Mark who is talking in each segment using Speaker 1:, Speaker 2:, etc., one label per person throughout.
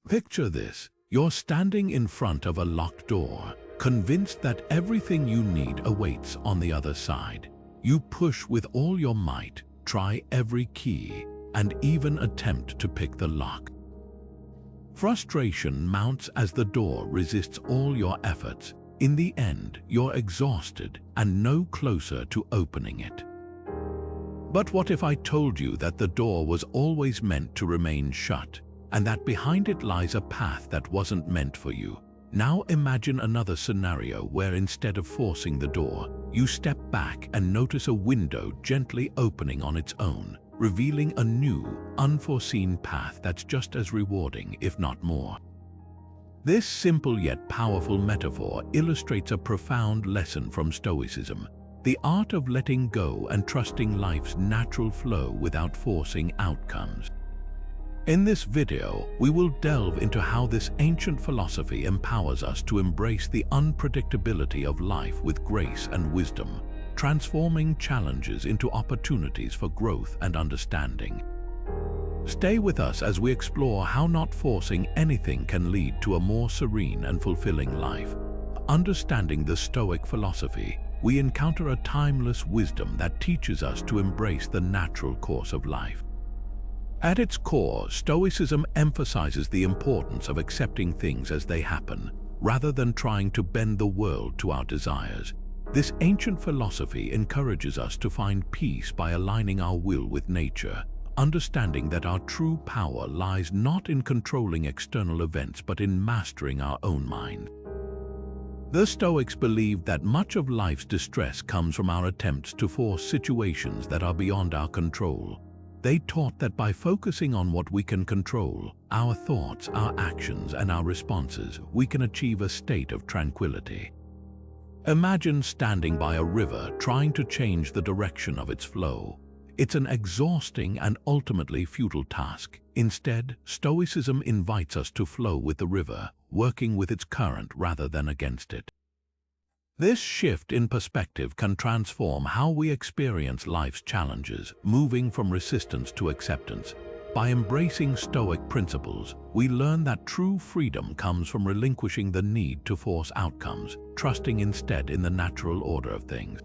Speaker 1: Picture this. You're standing in front of a locked door, convinced that everything you need awaits on the other side. You push with all your might, try every key, and even attempt to pick the lock. Frustration mounts as the door resists all your efforts. In the end, you're exhausted and no closer to opening it. But what if I told you that the door was always meant to remain shut, and that behind it lies a path that wasn't meant for you? Now imagine another scenario where instead of forcing the door, you step back and notice a window gently opening on its own, revealing a new, unforeseen path that's just as rewarding, if not more. This simple yet powerful metaphor illustrates a profound lesson from Stoicism, the art of letting go and trusting life's natural flow without forcing outcomes. In this video, we will delve into how this ancient philosophy empowers us to embrace the unpredictability of life with grace and wisdom, transforming challenges into opportunities for growth and understanding. Stay with us as we explore how not forcing anything can lead to a more serene and fulfilling life. Understanding the Stoic philosophy, we encounter a timeless wisdom that teaches us to embrace the natural course of life. At its core, Stoicism emphasizes the importance of accepting things as they happen, rather than trying to bend the world to our desires. This ancient philosophy encourages us to find peace by aligning our will with nature, understanding that our true power lies not in controlling external events but in mastering our own mind. The Stoics believed that much of life's distress comes from our attempts to force situations that are beyond our control. They taught that by focusing on what we can control, our thoughts, our actions, and our responses, we can achieve a state of tranquility. Imagine standing by a river trying to change the direction of its flow. It's an exhausting and ultimately futile task. Instead, Stoicism invites us to flow with the river, working with its current rather than against it. This shift in perspective can transform how we experience life's challenges, moving from resistance to acceptance. By embracing Stoic principles, we learn that true freedom comes from relinquishing the need to force outcomes, trusting instead in the natural order of things.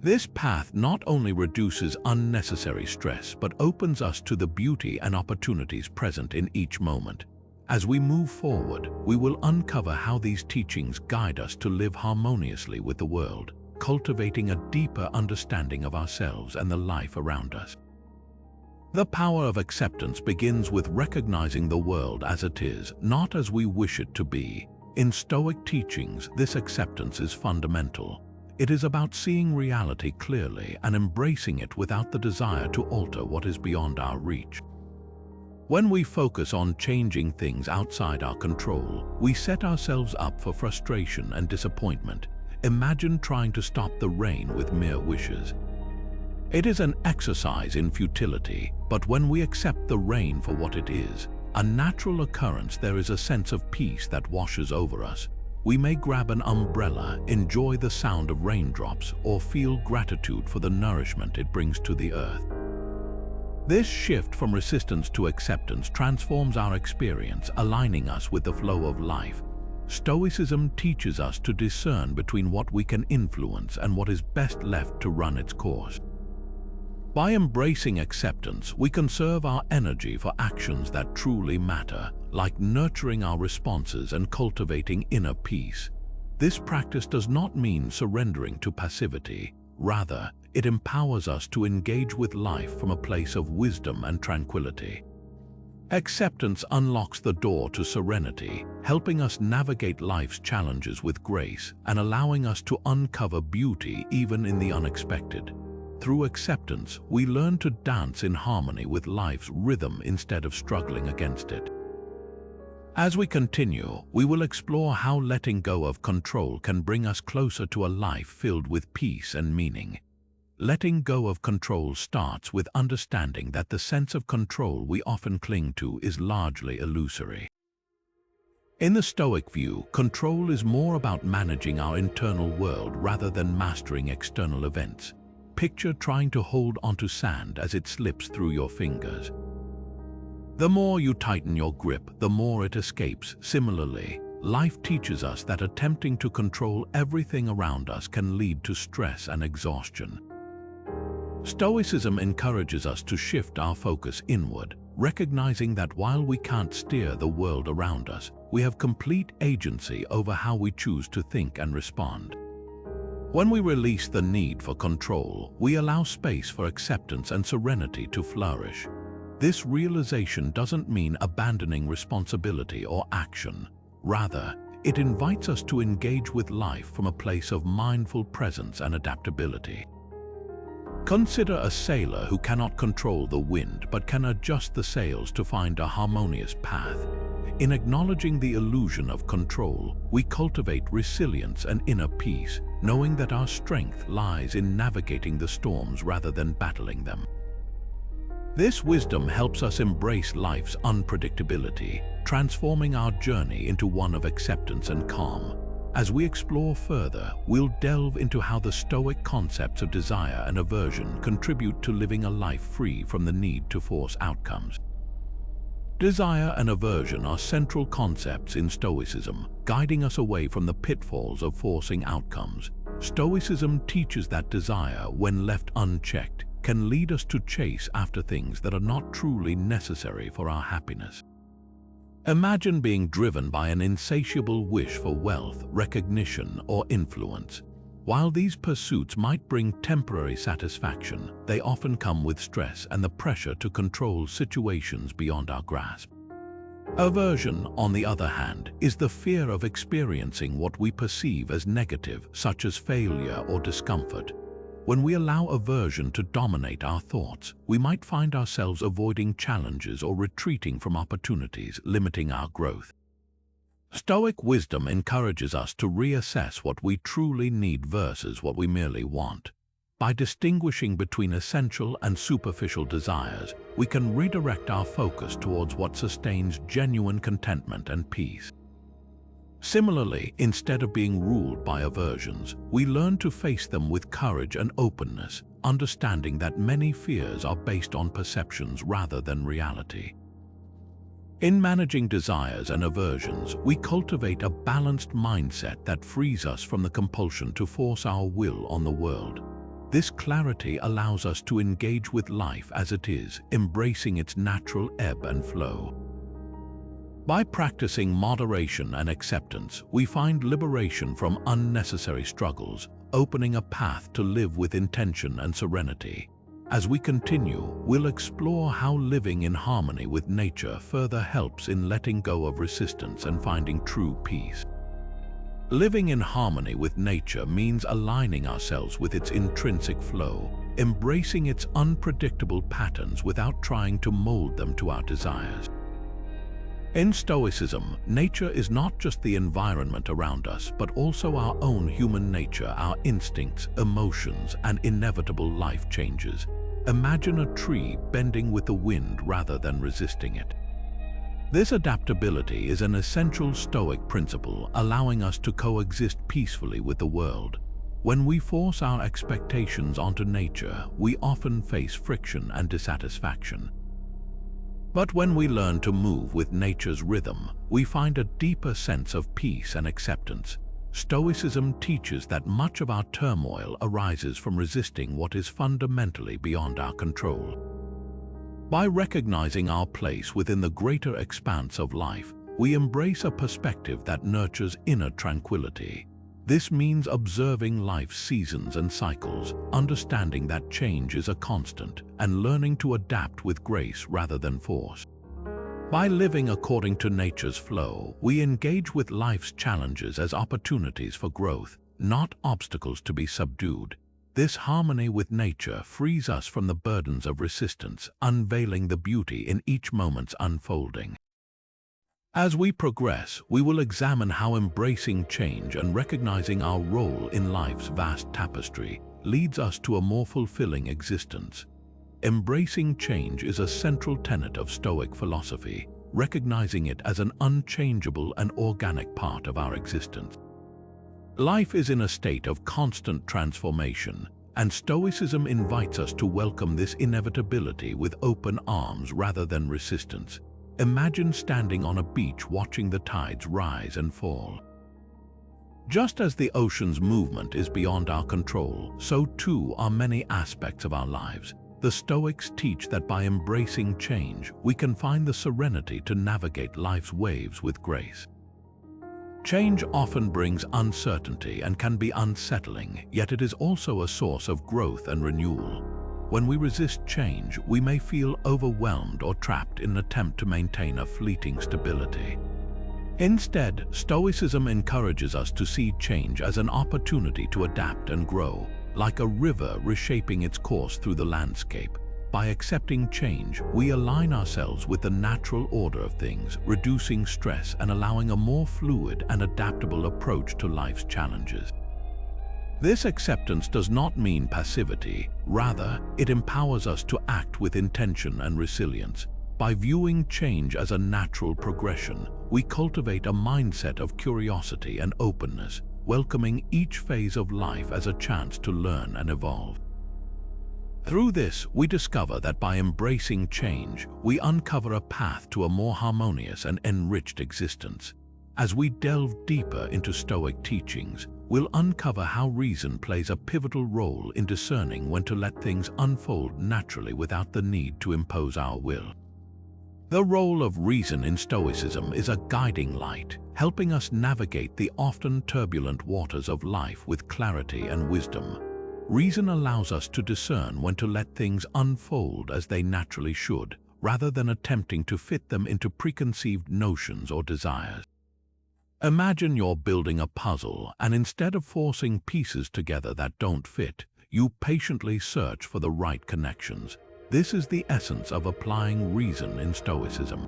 Speaker 1: This path not only reduces unnecessary stress but opens us to the beauty and opportunities present in each moment. As we move forward, we will uncover how these teachings guide us to live harmoniously with the world, cultivating a deeper understanding of ourselves and the life around us. The power of acceptance begins with recognizing the world as it is, not as we wish it to be. In Stoic teachings, this acceptance is fundamental. It is about seeing reality clearly and embracing it without the desire to alter what is beyond our reach. When we focus on changing things outside our control, we set ourselves up for frustration and disappointment. Imagine trying to stop the rain with mere wishes. It is an exercise in futility, but when we accept the rain for what it is, a natural occurrence, there is a sense of peace that washes over us. We may grab an umbrella, enjoy the sound of raindrops, or feel gratitude for the nourishment it brings to the earth. This shift from resistance to acceptance transforms our experience, aligning us with the flow of life. Stoicism teaches us to discern between what we can influence and what is best left to run its course. By embracing acceptance, we conserve our energy for actions that truly matter, like nurturing our responses and cultivating inner peace. This practice does not mean surrendering to passivity. Rather, it empowers us to engage with life from a place of wisdom and tranquility. Acceptance unlocks the door to serenity, helping us navigate life's challenges with grace and allowing us to uncover beauty even in the unexpected. Through acceptance, we learn to dance in harmony with life's rhythm instead of struggling against it. As we continue, we will explore how letting go of control can bring us closer to a life filled with peace and meaning. Letting go of control starts with understanding that the sense of control we often cling to is largely illusory. In the Stoic view, control is more about managing our internal world rather than mastering external events. Picture trying to hold onto sand as it slips through your fingers. The more you tighten your grip, the more it escapes. Similarly, life teaches us that attempting to control everything around us can lead to stress and exhaustion. Stoicism encourages us to shift our focus inward, recognizing that while we can't steer the world around us, we have complete agency over how we choose to think and respond. When we release the need for control, we allow space for acceptance and serenity to flourish. This realization doesn't mean abandoning responsibility or action. Rather, it invites us to engage with life from a place of mindful presence and adaptability. Consider a sailor who cannot control the wind but can adjust the sails to find a harmonious path. In acknowledging the illusion of control, we cultivate resilience and inner peace, knowing that our strength lies in navigating the storms rather than battling them. This wisdom helps us embrace life's unpredictability, transforming our journey into one of acceptance and calm. As we explore further, we'll delve into how the Stoic concepts of desire and aversion contribute to living a life free from the need to force outcomes. Desire and aversion are central concepts in Stoicism, guiding us away from the pitfalls of forcing outcomes. Stoicism teaches that desire, when left unchecked, can lead us to chase after things that are not truly necessary for our happiness. Imagine being driven by an insatiable wish for wealth, recognition, or influence. While these pursuits might bring temporary satisfaction, they often come with stress and the pressure to control situations beyond our grasp. Aversion, on the other hand, is the fear of experiencing what we perceive as negative, such as failure or discomfort. When we allow aversion to dominate our thoughts, we might find ourselves avoiding challenges or retreating from opportunities, limiting our growth. Stoic wisdom encourages us to reassess what we truly need versus what we merely want. By distinguishing between essential and superficial desires, we can redirect our focus towards what sustains genuine contentment and peace. Similarly, instead of being ruled by aversions, we learn to face them with courage and openness, understanding that many fears are based on perceptions rather than reality. In managing desires and aversions, we cultivate a balanced mindset that frees us from the compulsion to force our will on the world. This clarity allows us to engage with life as it is, embracing its natural ebb and flow. By practicing moderation and acceptance, we find liberation from unnecessary struggles, opening a path to live with intention and serenity. As we continue, we'll explore how living in harmony with nature further helps in letting go of resistance and finding true peace. Living in harmony with nature means aligning ourselves with its intrinsic flow, embracing its unpredictable patterns without trying to mold them to our desires. In Stoicism, nature is not just the environment around us, but also our own human nature, our instincts, emotions, and inevitable life changes. Imagine a tree bending with the wind rather than resisting it. This adaptability is an essential Stoic principle, allowing us to coexist peacefully with the world. When we force our expectations onto nature, we often face friction and dissatisfaction. But when we learn to move with nature's rhythm, we find a deeper sense of peace and acceptance. Stoicism teaches that much of our turmoil arises from resisting what is fundamentally beyond our control. By recognizing our place within the greater expanse of life, we embrace a perspective that nurtures inner tranquility. This means observing life's seasons and cycles, understanding that change is a constant, and learning to adapt with grace rather than force. By living according to nature's flow, we engage with life's challenges as opportunities for growth, not obstacles to be subdued. This harmony with nature frees us from the burdens of resistance, unveiling the beauty in each moment's unfolding. As we progress, we will examine how embracing change and recognizing our role in life's vast tapestry leads us to a more fulfilling existence. Embracing change is a central tenet of Stoic philosophy, recognizing it as an unchangeable and organic part of our existence. Life is in a state of constant transformation, and Stoicism invites us to welcome this inevitability with open arms rather than resistance. Imagine standing on a beach watching the tides rise and fall. Just as the ocean's movement is beyond our control, so too are many aspects of our lives. The Stoics teach that by embracing change, we can find the serenity to navigate life's waves with grace. Change often brings uncertainty and can be unsettling, yet it is also a source of growth and renewal. When we resist change, we may feel overwhelmed or trapped in an attempt to maintain a fleeting stability. Instead, Stoicism encourages us to see change as an opportunity to adapt and grow, like a river reshaping its course through the landscape. By accepting change, we align ourselves with the natural order of things, reducing stress and allowing a more fluid and adaptable approach to life's challenges. This acceptance does not mean passivity. Rather, it empowers us to act with intention and resilience. By viewing change as a natural progression, we cultivate a mindset of curiosity and openness, welcoming each phase of life as a chance to learn and evolve. Through this, we discover that by embracing change, we uncover a path to a more harmonious and enriched existence. As we delve deeper into Stoic teachings, we'll uncover how reason plays a pivotal role in discerning when to let things unfold naturally without the need to impose our will. The role of reason in Stoicism is a guiding light, helping us navigate the often turbulent waters of life with clarity and wisdom. Reason allows us to discern when to let things unfold as they naturally should, rather than attempting to fit them into preconceived notions or desires. Imagine you're building a puzzle, and instead of forcing pieces together that don't fit, you patiently search for the right connections. This is the essence of applying reason in Stoicism.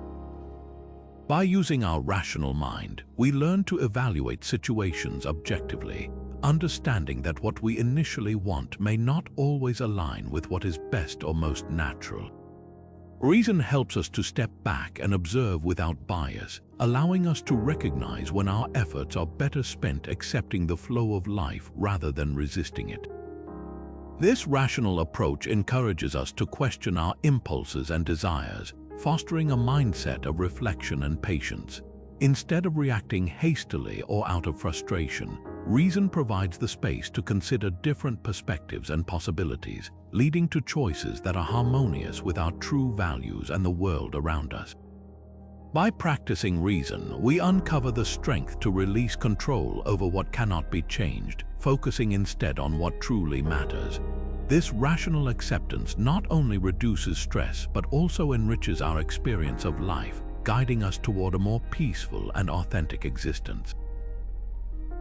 Speaker 1: By using our rational mind, we learn to evaluate situations objectively, understanding that what we initially want may not always align with what is best or most natural. Reason helps us to step back and observe without bias, allowing us to recognize when our efforts are better spent accepting the flow of life rather than resisting it. This rational approach encourages us to question our impulses and desires, fostering a mindset of reflection and patience. Instead of reacting hastily or out of frustration, reason provides the space to consider different perspectives and possibilities, leading to choices that are harmonious with our true values and the world around us. By practicing reason, we uncover the strength to release control over what cannot be changed, focusing instead on what truly matters. This rational acceptance not only reduces stress but also enriches our experience of life, guiding us toward a more peaceful and authentic existence.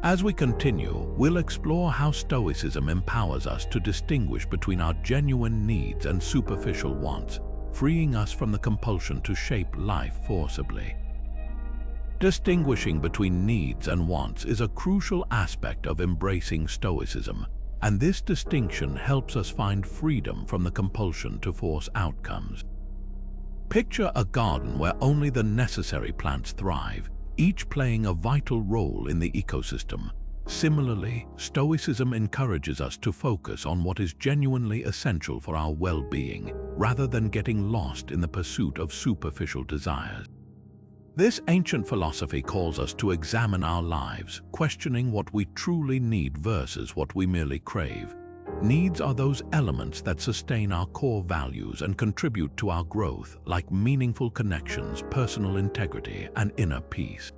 Speaker 1: As we continue, we'll explore how Stoicism empowers us to distinguish between our genuine needs and superficial wants, freeing us from the compulsion to shape life forcibly. Distinguishing between needs and wants is a crucial aspect of embracing Stoicism, and this distinction helps us find freedom from the compulsion to force outcomes. Picture a garden where only the necessary plants thrive, each playing a vital role in the ecosystem. Similarly, Stoicism encourages us to focus on what is genuinely essential for our well-being, rather than getting lost in the pursuit of superficial desires. This ancient philosophy calls us to examine our lives, questioning what we truly need versus what we merely crave. Needs are those elements that sustain our core values and contribute to our growth, like meaningful connections, personal integrity, and inner peace.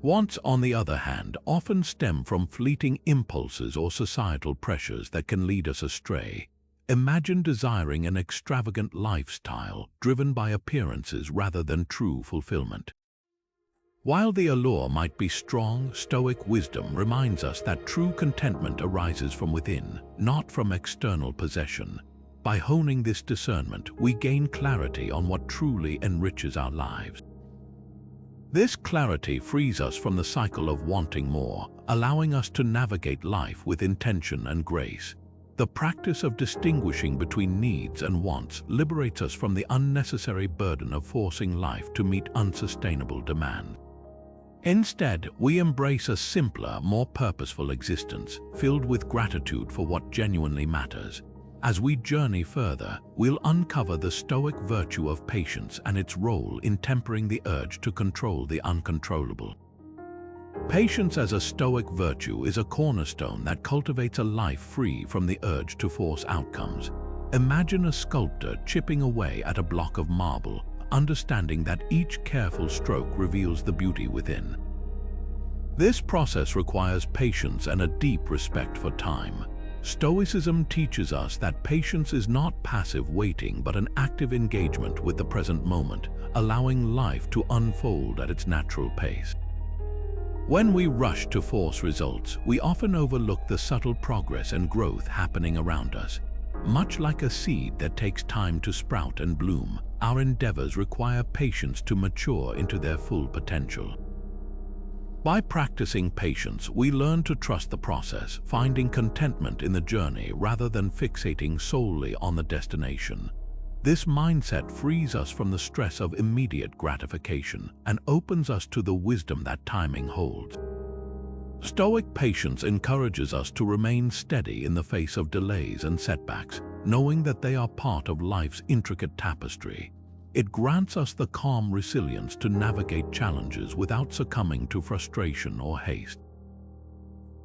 Speaker 1: Wants, on the other hand, often stem from fleeting impulses or societal pressures that can lead us astray. Imagine desiring an extravagant lifestyle driven by appearances rather than true fulfillment. While the allure might be strong, Stoic wisdom reminds us that true contentment arises from within, not from external possession. By honing this discernment, we gain clarity on what truly enriches our lives. This clarity frees us from the cycle of wanting more, allowing us to navigate life with intention and grace. The practice of distinguishing between needs and wants liberates us from the unnecessary burden of forcing life to meet unsustainable demands. Instead, we embrace a simpler, more purposeful existence, filled with gratitude for what genuinely matters. As we journey further, we'll uncover the Stoic virtue of patience and its role in tempering the urge to control the uncontrollable. Patience as a Stoic virtue is a cornerstone that cultivates a life free from the urge to force outcomes. Imagine a sculptor chipping away at a block of marble, understanding that each careful stroke reveals the beauty within. This process requires patience and a deep respect for time. Stoicism teaches us that patience is not passive waiting but an active engagement with the present moment, allowing life to unfold at its natural pace. When we rush to force results, we often overlook the subtle progress and growth happening around us. Much like a seed that takes time to sprout and bloom, our endeavors require patience to mature into their full potential. By practicing patience, we learn to trust the process, finding contentment in the journey rather than fixating solely on the destination. This mindset frees us from the stress of immediate gratification and opens us to the wisdom that timing holds. Stoic patience encourages us to remain steady in the face of delays and setbacks, knowing that they are part of life's intricate tapestry. It grants us the calm resilience to navigate challenges without succumbing to frustration or haste.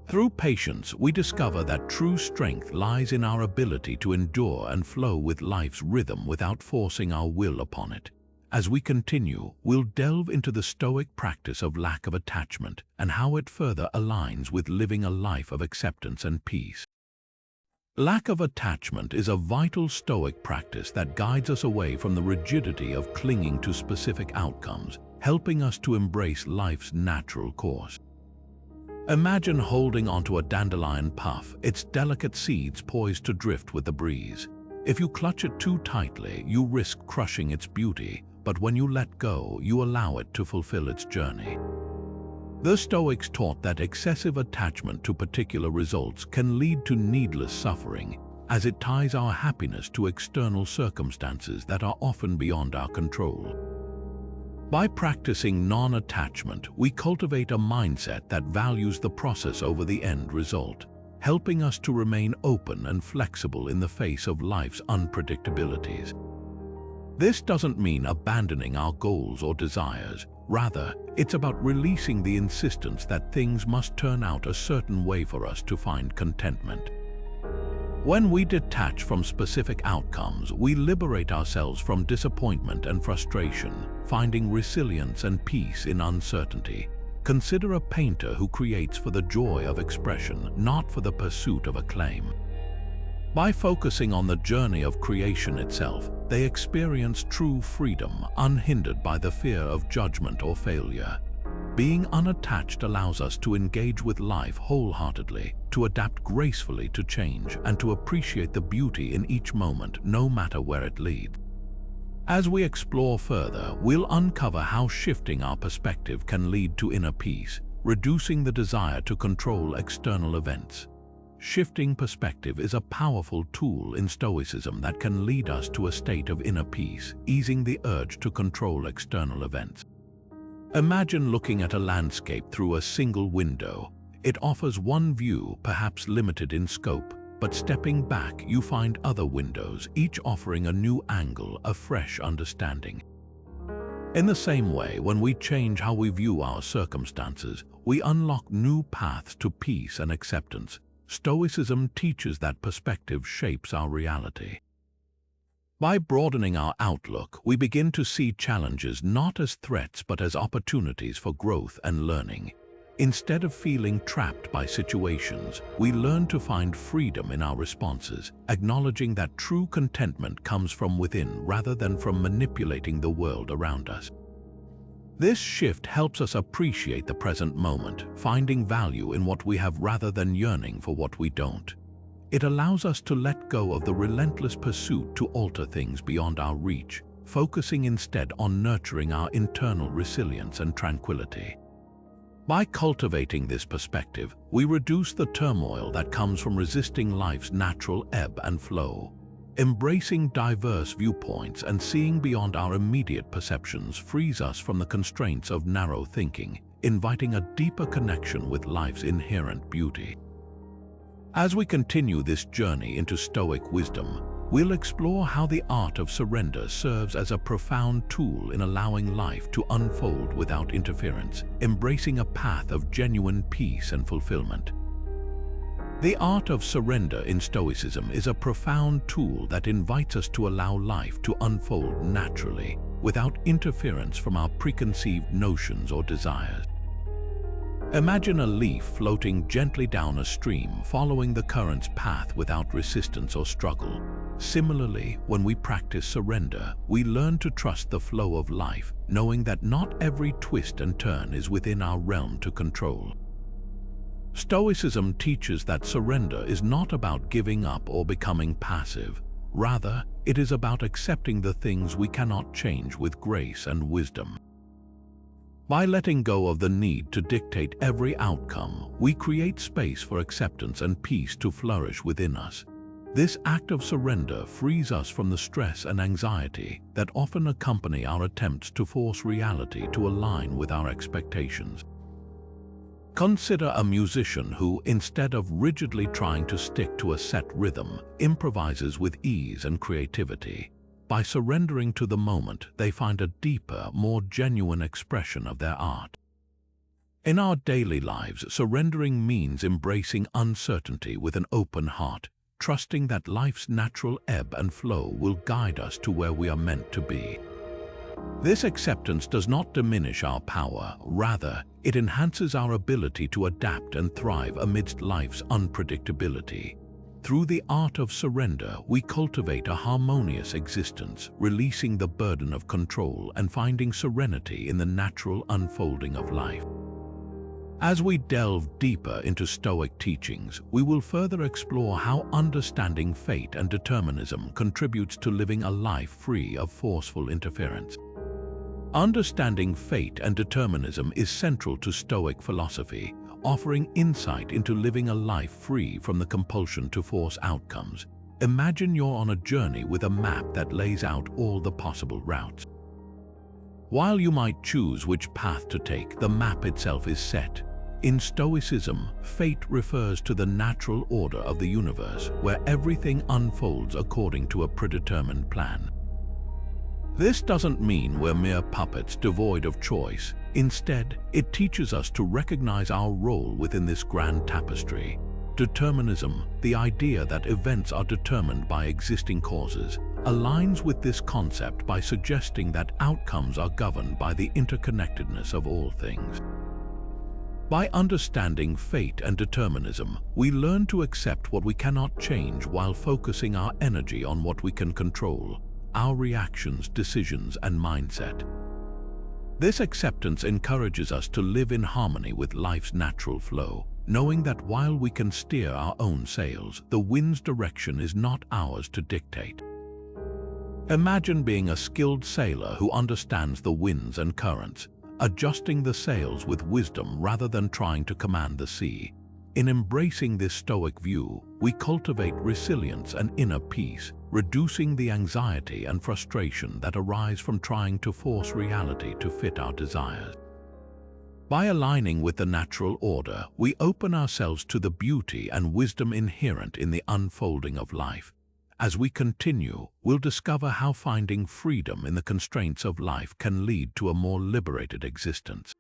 Speaker 1: Through patience, we discover that true strength lies in our ability to endure and flow with life's rhythm without forcing our will upon it. As we continue, we'll delve into the Stoic practice of lack of attachment and how it further aligns with living a life of acceptance and peace. Lack of attachment is a vital Stoic practice that guides us away from the rigidity of clinging to specific outcomes, helping us to embrace life's natural course. Imagine holding onto a dandelion puff, its delicate seeds poised to drift with the breeze. If you clutch it too tightly, you risk crushing its beauty, but when you let go, you allow it to fulfill its journey. The Stoics taught that excessive attachment to particular results can lead to needless suffering, as it ties our happiness to external circumstances that are often beyond our control. By practicing non-attachment, we cultivate a mindset that values the process over the end result, helping us to remain open and flexible in the face of life's unpredictabilities. This doesn't mean abandoning our goals or desires. Rather, it's about releasing the insistence that things must turn out a certain way for us to find contentment. When we detach from specific outcomes, we liberate ourselves from disappointment and frustration, finding resilience and peace in uncertainty. Consider a painter who creates for the joy of expression, not for the pursuit of acclaim. By focusing on the journey of creation itself, they experience true freedom, unhindered by the fear of judgment or failure. Being unattached allows us to engage with life wholeheartedly, to adapt gracefully to change, and to appreciate the beauty in each moment, no matter where it leads. As we explore further, we'll uncover how shifting our perspective can lead to inner peace, reducing the desire to control external events. Shifting perspective is a powerful tool in Stoicism that can lead us to a state of inner peace, easing the urge to control external events. Imagine looking at a landscape through a single window. It offers one view, perhaps limited in scope, but stepping back, you find other windows, each offering a new angle, a fresh understanding. In the same way, when we change how we view our circumstances, we unlock new paths to peace and acceptance. Stoicism teaches that perspective shapes our reality. By broadening our outlook, we begin to see challenges not as threats but as opportunities for growth and learning. Instead of feeling trapped by situations, we learn to find freedom in our responses, acknowledging that true contentment comes from within rather than from manipulating the world around us. This shift helps us appreciate the present moment, finding value in what we have rather than yearning for what we don't. It allows us to let go of the relentless pursuit to alter things beyond our reach, focusing instead on nurturing our internal resilience and tranquility. By cultivating this perspective, we reduce the turmoil that comes from resisting life's natural ebb and flow. Embracing diverse viewpoints and seeing beyond our immediate perceptions frees us from the constraints of narrow thinking, inviting a deeper connection with life's inherent beauty. As we continue this journey into Stoic wisdom, we'll explore how the art of surrender serves as a profound tool in allowing life to unfold without interference, embracing a path of genuine peace and fulfillment. The art of surrender in Stoicism is a profound tool that invites us to allow life to unfold naturally, without interference from our preconceived notions or desires. Imagine a leaf floating gently down a stream, following the current's path without resistance or struggle. Similarly, when we practice surrender, we learn to trust the flow of life, knowing that not every twist and turn is within our realm to control. Stoicism teaches that surrender is not about giving up or becoming passive. Rather, it is about accepting the things we cannot change with grace and wisdom. By letting go of the need to dictate every outcome, we create space for acceptance and peace to flourish within us. This act of surrender frees us from the stress and anxiety that often accompany our attempts to force reality to align with our expectations. Consider a musician who, instead of rigidly trying to stick to a set rhythm, improvises with ease and creativity. By surrendering to the moment, they find a deeper, more genuine expression of their art. In our daily lives, surrendering means embracing uncertainty with an open heart, trusting that life's natural ebb and flow will guide us to where we are meant to be. This acceptance does not diminish our power, rather, it enhances our ability to adapt and thrive amidst life's unpredictability. Through the art of surrender, we cultivate a harmonious existence, releasing the burden of control and finding serenity in the natural unfolding of life. As we delve deeper into Stoic teachings, we will further explore how understanding fate and determinism contributes to living a life free of forceful interference. Understanding fate and determinism is central to Stoic philosophy, offering insight into living a life free from the compulsion to force outcomes. Imagine you're on a journey with a map that lays out all the possible routes. While you might choose which path to take, the map itself is set. In Stoicism, fate refers to the natural order of the universe, where everything unfolds according to a predetermined plan. This doesn't mean we're mere puppets devoid of choice. Instead, it teaches us to recognize our role within this grand tapestry. Determinism, the idea that events are determined by existing causes, aligns with this concept by suggesting that outcomes are governed by the interconnectedness of all things. By understanding fate and determinism, we learn to accept what we cannot change while focusing our energy on what we can control: our reactions, decisions, and mindset. This acceptance encourages us to live in harmony with life's natural flow, knowing that while we can steer our own sails, the wind's direction is not ours to dictate. Imagine being a skilled sailor who understands the winds and currents, adjusting the sails with wisdom rather than trying to command the sea. In embracing this Stoic view, we cultivate resilience and inner peace, reducing the anxiety and frustration that arise from trying to force reality to fit our desires. By aligning with the natural order, we open ourselves to the beauty and wisdom inherent in the unfolding of life. As we continue, we'll discover how finding freedom in the constraints of life can lead to a more liberated existence.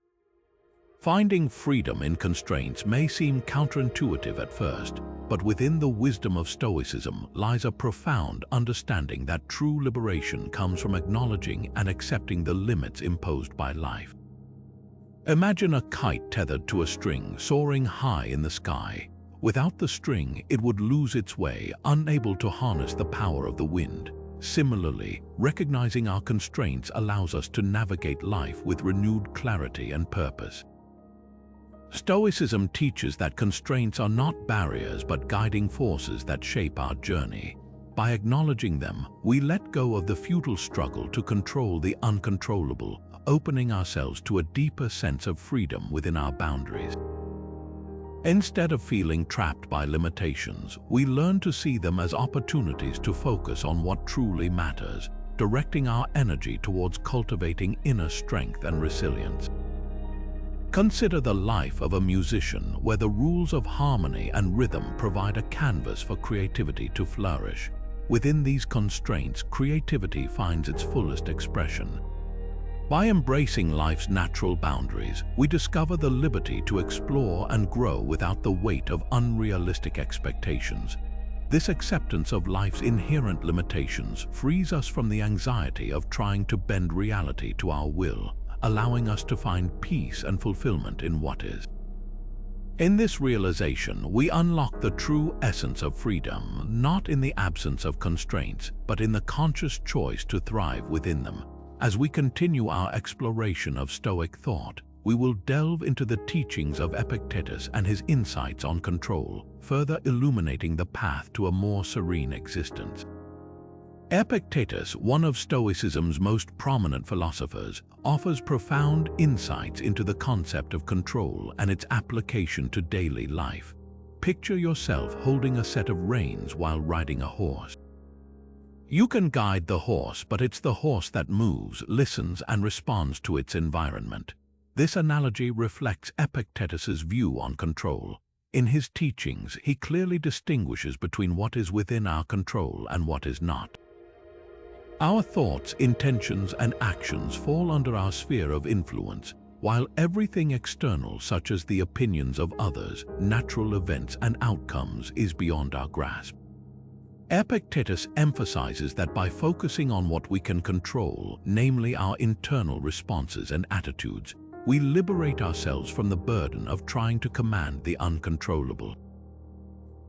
Speaker 1: Finding freedom in constraints may seem counterintuitive at first, but within the wisdom of Stoicism lies a profound understanding that true liberation comes from acknowledging and accepting the limits imposed by life. Imagine a kite tethered to a string soaring high in the sky. Without the string, it would lose its way, unable to harness the power of the wind. Similarly, recognizing our constraints allows us to navigate life with renewed clarity and purpose. Stoicism teaches that constraints are not barriers but guiding forces that shape our journey. By acknowledging them, we let go of the futile struggle to control the uncontrollable, opening ourselves to a deeper sense of freedom within our boundaries. Instead of feeling trapped by limitations, we learn to see them as opportunities to focus on what truly matters, directing our energy towards cultivating inner strength and resilience. Consider the life of a musician, where the rules of harmony and rhythm provide a canvas for creativity to flourish. Within these constraints, creativity finds its fullest expression. By embracing life's natural boundaries, we discover the liberty to explore and grow without the weight of unrealistic expectations. This acceptance of life's inherent limitations frees us from the anxiety of trying to bend reality to our will, allowing us to find peace and fulfillment in what is. In this realization, we unlock the true essence of freedom, not in the absence of constraints, but in the conscious choice to thrive within them. As we continue our exploration of Stoic thought, we will delve into the teachings of Epictetus and his insights on control, further illuminating the path to a more serene existence. Epictetus, one of Stoicism's most prominent philosophers, offers profound insights into the concept of control and its application to daily life. Picture yourself holding a set of reins while riding a horse. You can guide the horse, but it's the horse that moves, listens, and responds to its environment. This analogy reflects Epictetus's view on control. In his teachings, he clearly distinguishes between what is within our control and what is not. Our thoughts, intentions, and actions fall under our sphere of influence, while everything external, such as the opinions of others, natural events, and outcomes, is beyond our grasp. Epictetus emphasizes that by focusing on what we can control, namely our internal responses and attitudes, we liberate ourselves from the burden of trying to command the uncontrollable.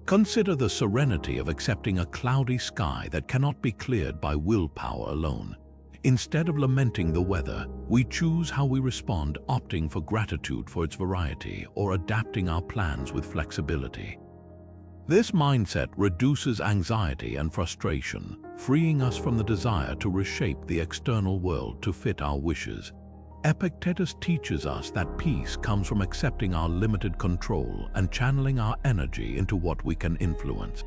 Speaker 1: Consider the serenity of accepting a cloudy sky that cannot be cleared by willpower alone. Instead of lamenting the weather, we choose how we respond, opting for gratitude for its variety or adapting our plans with flexibility. This mindset reduces anxiety and frustration, freeing us from the desire to reshape the external world to fit our wishes. Epictetus teaches us that peace comes from accepting our limited control and channeling our energy into what we can influence.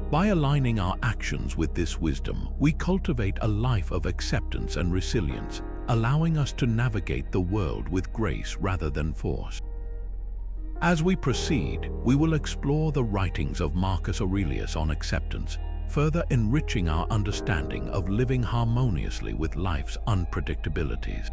Speaker 1: By aligning our actions with this wisdom, we cultivate a life of acceptance and resilience, allowing us to navigate the world with grace rather than force. As we proceed, we will explore the writings of Marcus Aurelius on acceptance, further enriching our understanding of living harmoniously with life's unpredictabilities.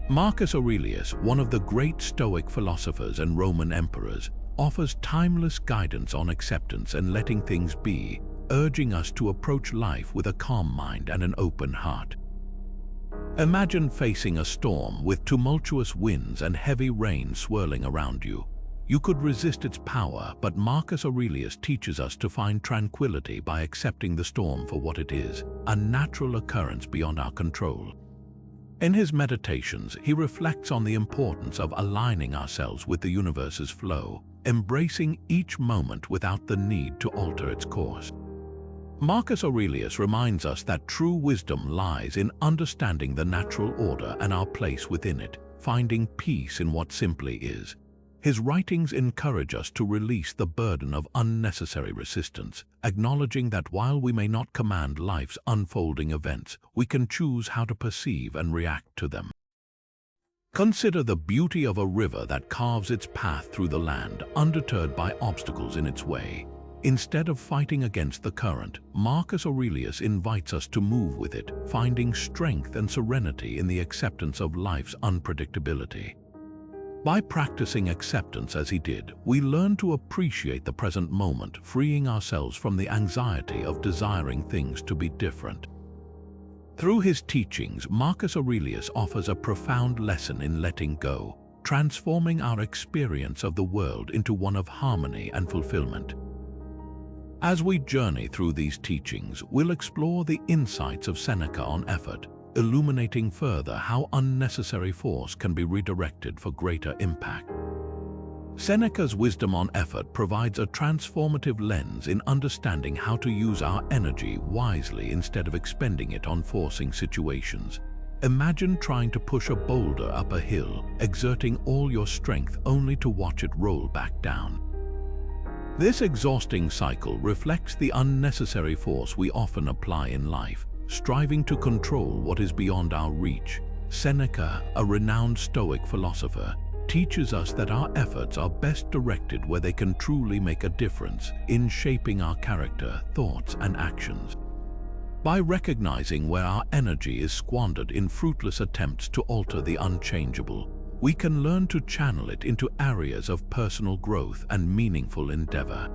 Speaker 1: Marcus Aurelius, one of the great Stoic philosophers and Roman emperors, offers timeless guidance on acceptance and letting things be, urging us to approach life with a calm mind and an open heart. Imagine facing a storm with tumultuous winds and heavy rain swirling around you. You could resist its power, but Marcus Aurelius teaches us to find tranquility by accepting the storm for what it is, a natural occurrence beyond our control. In his meditations, he reflects on the importance of aligning ourselves with the universe's flow, embracing each moment without the need to alter its course. Marcus Aurelius reminds us that true wisdom lies in understanding the natural order and our place within it, finding peace in what simply is. His writings encourage us to release the burden of unnecessary resistance, acknowledging that while we may not command life's unfolding events, we can choose how to perceive and react to them. Consider the beauty of a river that carves its path through the land, undeterred by obstacles in its way. Instead of fighting against the current, Marcus Aurelius invites us to move with it, finding strength and serenity in the acceptance of life's unpredictability. By practicing acceptance as he did, we learn to appreciate the present moment, freeing ourselves from the anxiety of desiring things to be different. Through his teachings, Marcus Aurelius offers a profound lesson in letting go, transforming our experience of the world into one of harmony and fulfillment. As we journey through these teachings, we'll explore the insights of Seneca on effort, illuminating further how unnecessary force can be redirected for greater impact. Seneca's wisdom on effort provides a transformative lens in understanding how to use our energy wisely instead of expending it on forcing situations. Imagine trying to push a boulder up a hill, exerting all your strength only to watch it roll back down. This exhausting cycle reflects the unnecessary force we often apply in life, striving to control what is beyond our reach. Seneca, a renowned Stoic philosopher, teaches us that our efforts are best directed where they can truly make a difference in shaping our character, thoughts, and actions. By recognizing where our energy is squandered in fruitless attempts to alter the unchangeable, we can learn to channel it into areas of personal growth and meaningful endeavor.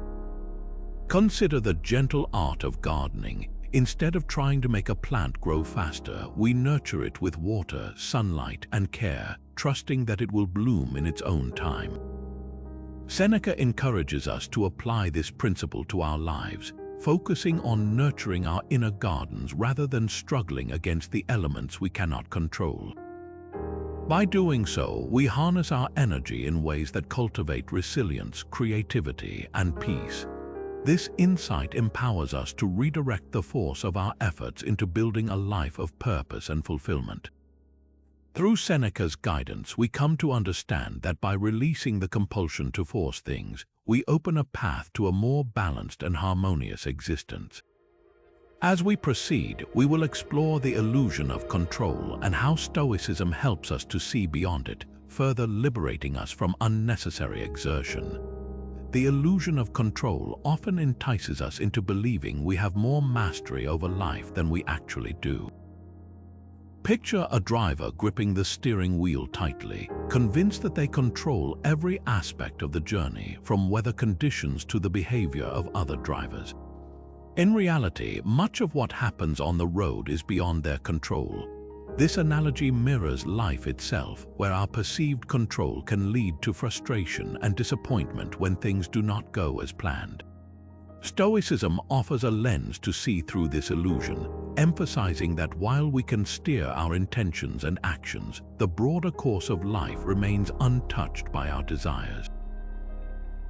Speaker 1: Consider the gentle art of gardening. Instead of trying to make a plant grow faster, we nurture it with water, sunlight, and care, trusting that it will bloom in its own time. Seneca encourages us to apply this principle to our lives, focusing on nurturing our inner gardens rather than struggling against the elements we cannot control. By doing so, we harness our energy in ways that cultivate resilience, creativity, and peace. This insight empowers us to redirect the force of our efforts into building a life of purpose and fulfillment. Through Seneca's guidance, we come to understand that by releasing the compulsion to force things, we open a path to a more balanced and harmonious existence. As we proceed, we will explore the illusion of control and how Stoicism helps us to see beyond it, further liberating us from unnecessary exertion. The illusion of control often entices us into believing we have more mastery over life than we actually do. Picture a driver gripping the steering wheel tightly, convinced that they control every aspect of the journey, from weather conditions to the behavior of other drivers. In reality, much of what happens on the road is beyond their control. This analogy mirrors life itself, where our perceived control can lead to frustration and disappointment when things do not go as planned. Stoicism offers a lens to see through this illusion, emphasizing that while we can steer our intentions and actions, the broader course of life remains untouched by our desires.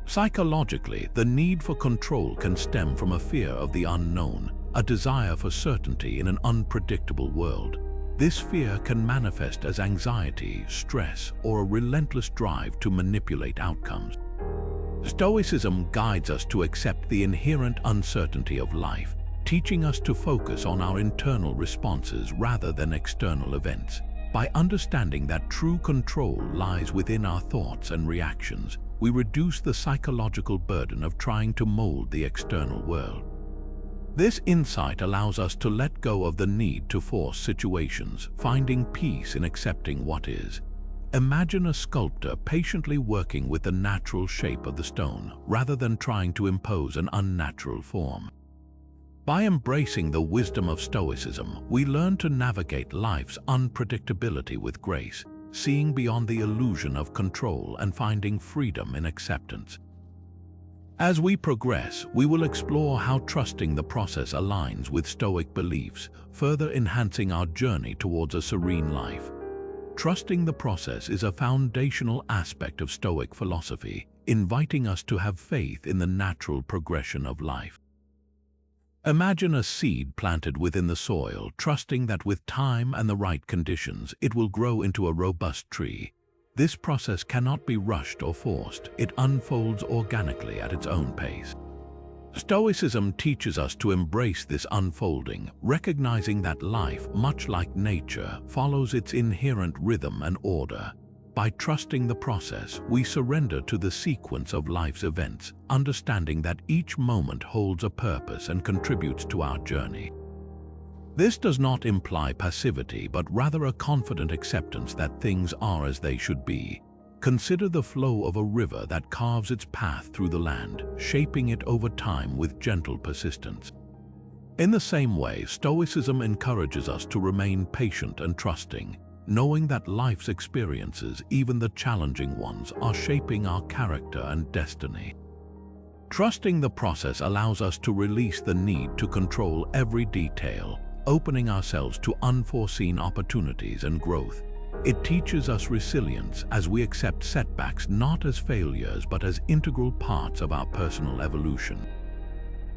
Speaker 1: Psychologically, the need for control can stem from a fear of the unknown, a desire for certainty in an unpredictable world. This fear can manifest as anxiety, stress, or a relentless drive to manipulate outcomes. Stoicism guides us to accept the inherent uncertainty of life, teaching us to focus on our internal responses rather than external events. By understanding that true control lies within our thoughts and reactions, we reduce the psychological burden of trying to mold the external world. This insight allows us to let go of the need to force situations, finding peace in accepting what is. Imagine a sculptor patiently working with the natural shape of the stone, rather than trying to impose an unnatural form. By embracing the wisdom of Stoicism, we learn to navigate life's unpredictability with grace, seeing beyond the illusion of control and finding freedom in acceptance. As we progress, we will explore how trusting the process aligns with Stoic beliefs, further enhancing our journey towards a serene life. Trusting the process is a foundational aspect of Stoic philosophy, inviting us to have faith in the natural progression of life. Imagine a seed planted within the soil, trusting that with time and the right conditions, it will grow into a robust tree. This process cannot be rushed or forced. It unfolds organically at its own pace. Stoicism teaches us to embrace this unfolding, recognizing that life, much like nature, follows its inherent rhythm and order. By trusting the process, we surrender to the sequence of life's events, understanding that each moment holds a purpose and contributes to our journey. This does not imply passivity, but rather a confident acceptance that things are as they should be. Consider the flow of a river that carves its path through the land, shaping it over time with gentle persistence. In the same way, Stoicism encourages us to remain patient and trusting, knowing that life's experiences, even the challenging ones, are shaping our character and destiny. Trusting the process allows us to release the need to control every detail, opening ourselves to unforeseen opportunities and growth. It teaches us resilience as we accept setbacks not as failures but as integral parts of our personal evolution.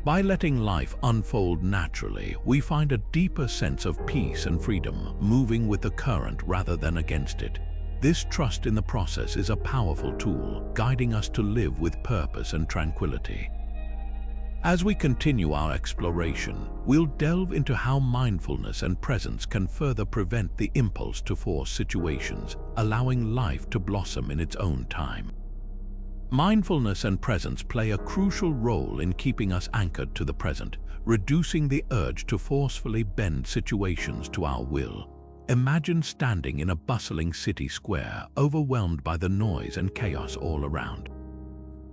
Speaker 1: By letting life unfold naturally, we find a deeper sense of peace and freedom, moving with the current rather than against it. This trust in the process is a powerful tool, guiding us to live with purpose and tranquility. As we continue our exploration, we'll delve into how mindfulness and presence can further prevent the impulse to force situations, allowing life to blossom in its own time. Mindfulness and presence play a crucial role in keeping us anchored to the present, reducing the urge to forcefully bend situations to our will. Imagine standing in a bustling city square, overwhelmed by the noise and chaos all around.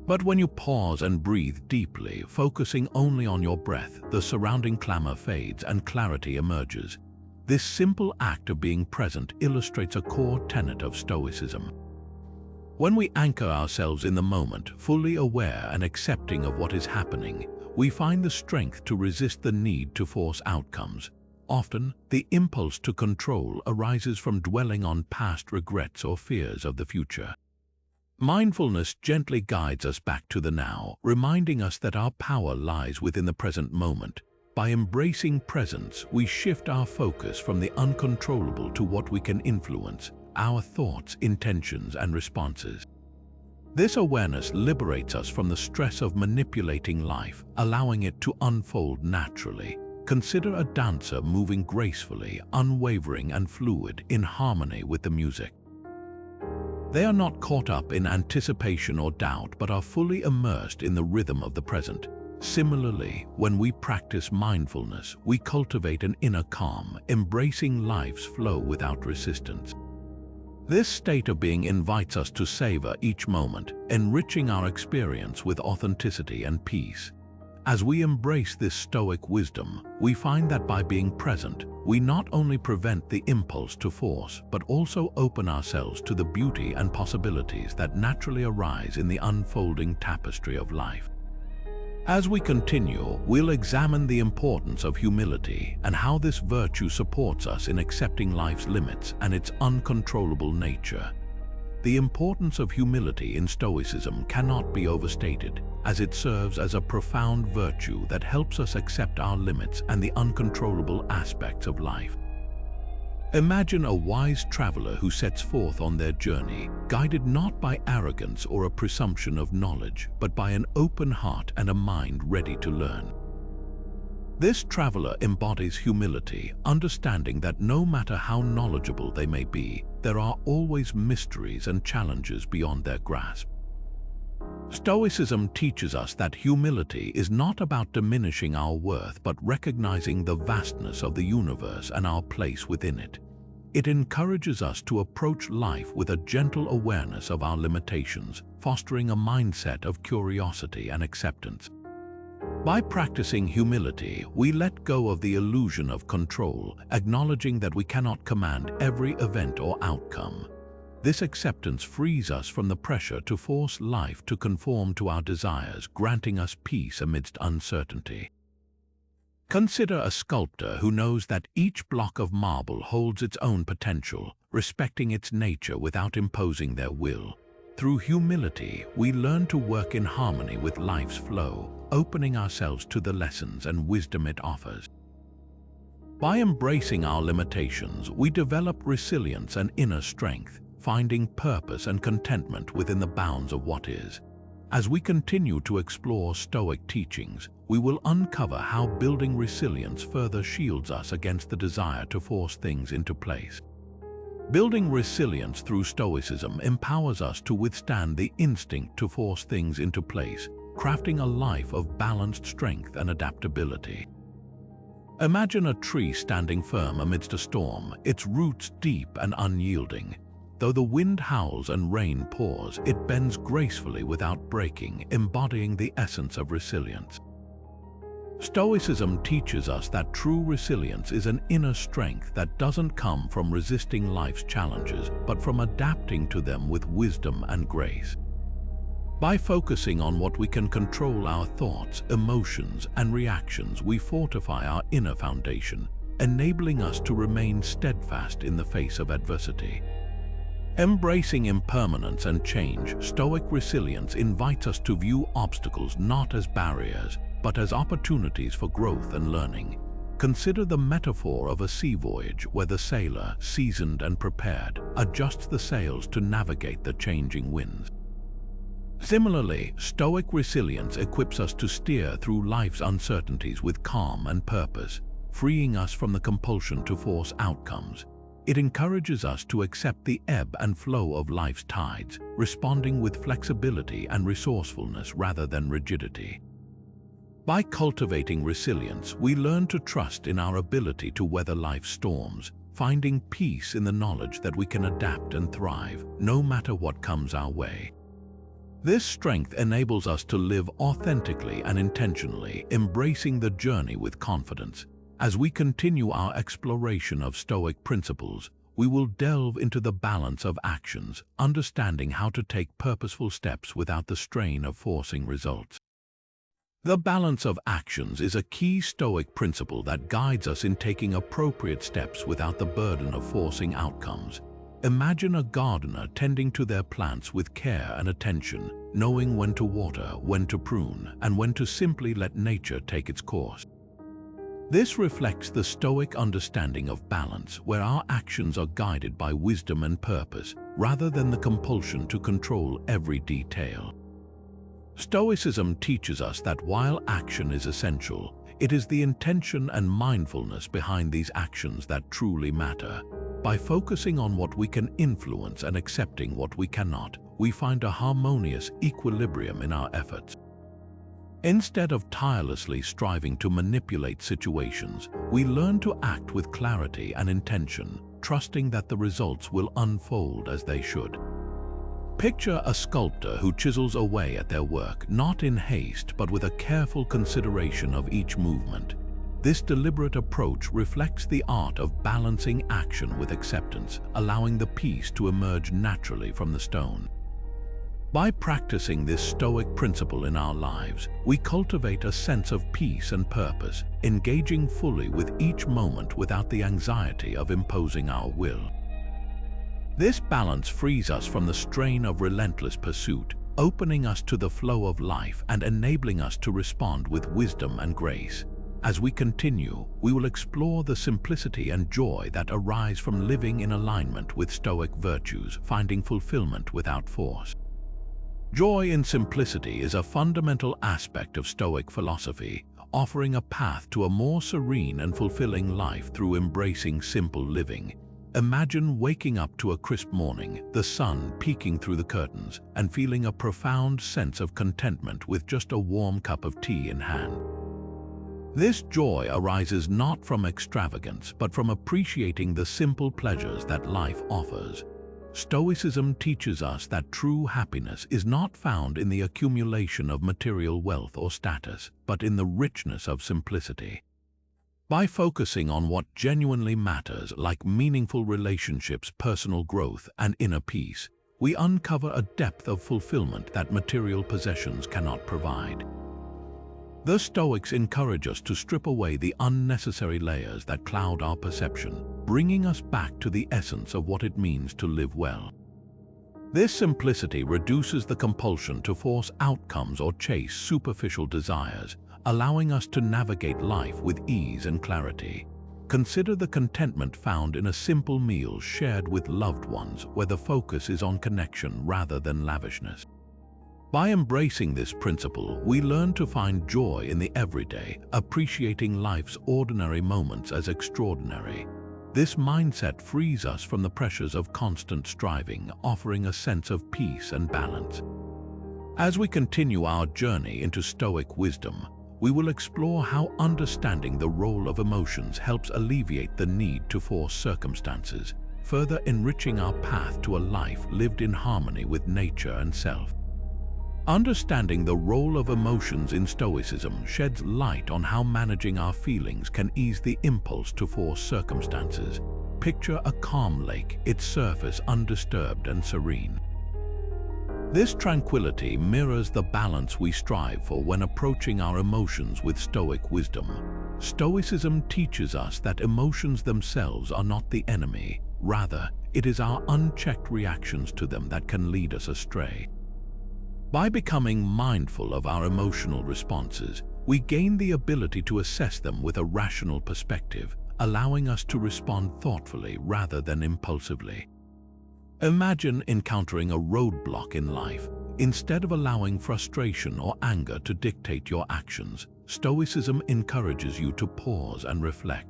Speaker 1: But when you pause and breathe deeply, focusing only on your breath, the surrounding clamor fades and clarity emerges. This simple act of being present illustrates a core tenet of Stoicism. When we anchor ourselves in the moment, fully aware and accepting of what is happening, we find the strength to resist the need to force outcomes. Often, the impulse to control arises from dwelling on past regrets or fears of the future. Mindfulness gently guides us back to the now, reminding us that our power lies within the present moment. By embracing presence, we shift our focus from the uncontrollable to what we can influence, our thoughts, intentions, and responses. This awareness liberates us from the stress of manipulating life, allowing it to unfold naturally. Consider a dancer moving gracefully, unwavering and fluid, in harmony with the music. They are not caught up in anticipation or doubt, but are fully immersed in the rhythm of the present. Similarly, when we practice mindfulness, we cultivate an inner calm, embracing life's flow without resistance. This state of being invites us to savor each moment, enriching our experience with authenticity and peace. As we embrace this Stoic wisdom, we find that by being present, we not only prevent the impulse to force, but also open ourselves to the beauty and possibilities that naturally arise in the unfolding tapestry of life. As we continue, we'll examine the importance of humility and how this virtue supports us in accepting life's limits and its uncontrollable nature. The importance of humility in Stoicism cannot be overstated, as it serves as a profound virtue that helps us accept our limits and the uncontrollable aspects of life. Imagine a wise traveler who sets forth on their journey, guided not by arrogance or a presumption of knowledge, but by an open heart and a mind ready to learn. This traveler embodies humility, understanding that no matter how knowledgeable they may be, there are always mysteries and challenges beyond their grasp. Stoicism teaches us that humility is not about diminishing our worth, but recognizing the vastness of the universe and our place within it. It encourages us to approach life with a gentle awareness of our limitations, fostering a mindset of curiosity and acceptance. By practicing humility, we let go of the illusion of control, acknowledging that we cannot command every event or outcome. This acceptance frees us from the pressure to force life to conform to our desires, granting us peace amidst uncertainty. Consider a sculptor who knows that each block of marble holds its own potential, respecting its nature without imposing their will. Through humility, we learn to work in harmony with life's flow, opening ourselves to the lessons and wisdom it offers. By embracing our limitations, we develop resilience and inner strength, finding purpose and contentment within the bounds of what is. As we continue to explore Stoic teachings, we will uncover how building resilience further shields us against the desire to force things into place. Building resilience through Stoicism empowers us to withstand the instinct to force things into place, crafting a life of balanced strength and adaptability. Imagine a tree standing firm amidst a storm, its roots deep and unyielding. Though the wind howls and rain pours, it bends gracefully without breaking, embodying the essence of resilience. Stoicism teaches us that true resilience is an inner strength that doesn't come from resisting life's challenges, but from adapting to them with wisdom and grace. By focusing on what we can control, our thoughts, emotions, and reactions, we fortify our inner foundation, enabling us to remain steadfast in the face of adversity. Embracing impermanence and change, Stoic resilience invites us to view obstacles not as barriers, but as opportunities for growth and learning. Consider the metaphor of a sea voyage where the sailor, seasoned and prepared, adjusts the sails to navigate the changing winds. Similarly, Stoic resilience equips us to steer through life's uncertainties with calm and purpose, freeing us from the compulsion to force outcomes. It encourages us to accept the ebb and flow of life's tides, responding with flexibility and resourcefulness rather than rigidity. By cultivating resilience, we learn to trust in our ability to weather life's storms, finding peace in the knowledge that we can adapt and thrive, no matter what comes our way. This strength enables us to live authentically and intentionally, embracing the journey with confidence. As we continue our exploration of Stoic principles, we will delve into the balance of actions, understanding how to take purposeful steps without the strain of forcing results. The balance of actions is a key Stoic principle that guides us in taking appropriate steps without the burden of forcing outcomes. Imagine a gardener tending to their plants with care and attention, knowing when to water, when to prune, and when to simply let nature take its course. This reflects the Stoic understanding of balance, where our actions are guided by wisdom and purpose, rather than the compulsion to control every detail. Stoicism teaches us that while action is essential, it is the intention and mindfulness behind these actions that truly matter. By focusing on what we can influence and accepting what we cannot, we find a harmonious equilibrium in our efforts. Instead of tirelessly striving to manipulate situations, we learn to act with clarity and intention, trusting that the results will unfold as they should. Picture a sculptor who chisels away at their work, not in haste but with a careful consideration of each movement. This deliberate approach reflects the art of balancing action with acceptance, allowing the piece to emerge naturally from the stone. By practicing this Stoic principle in our lives, we cultivate a sense of peace and purpose, engaging fully with each moment without the anxiety of imposing our will. This balance frees us from the strain of relentless pursuit, opening us to the flow of life and enabling us to respond with wisdom and grace. As we continue, we will explore the simplicity and joy that arise from living in alignment with Stoic virtues, finding fulfillment without force. Joy in simplicity is a fundamental aspect of Stoic philosophy, offering a path to a more serene and fulfilling life through embracing simple living. Imagine waking up to a crisp morning, the sun peeking through the curtains, and feeling a profound sense of contentment with just a warm cup of tea in hand. This joy arises not from extravagance, but from appreciating the simple pleasures that life offers. Stoicism teaches us that true happiness is not found in the accumulation of material wealth or status, but in the richness of simplicity. By focusing on what genuinely matters, like meaningful relationships, personal growth, and inner peace, we uncover a depth of fulfillment that material possessions cannot provide. The Stoics encourage us to strip away the unnecessary layers that cloud our perception, bringing us back to the essence of what it means to live well. This simplicity reduces the compulsion to force outcomes or chase superficial desires, allowing us to navigate life with ease and clarity. Consider the contentment found in a simple meal shared with loved ones, where the focus is on connection rather than lavishness. By embracing this principle, we learn to find joy in the everyday, appreciating life's ordinary moments as extraordinary. This mindset frees us from the pressures of constant striving, offering a sense of peace and balance. As we continue our journey into Stoic wisdom, we will explore how understanding the role of emotions helps alleviate the need to force circumstances, further enriching our path to a life lived in harmony with nature and self. Understanding the role of emotions in Stoicism sheds light on how managing our feelings can ease the impulse to force circumstances. Picture a calm lake, its surface undisturbed and serene. This tranquility mirrors the balance we strive for when approaching our emotions with Stoic wisdom. Stoicism teaches us that emotions themselves are not the enemy. Rather, it is our unchecked reactions to them that can lead us astray. By becoming mindful of our emotional responses, we gain the ability to assess them with a rational perspective, allowing us to respond thoughtfully rather than impulsively. Imagine encountering a roadblock in life. Instead of allowing frustration or anger to dictate your actions, Stoicism encourages you to pause and reflect.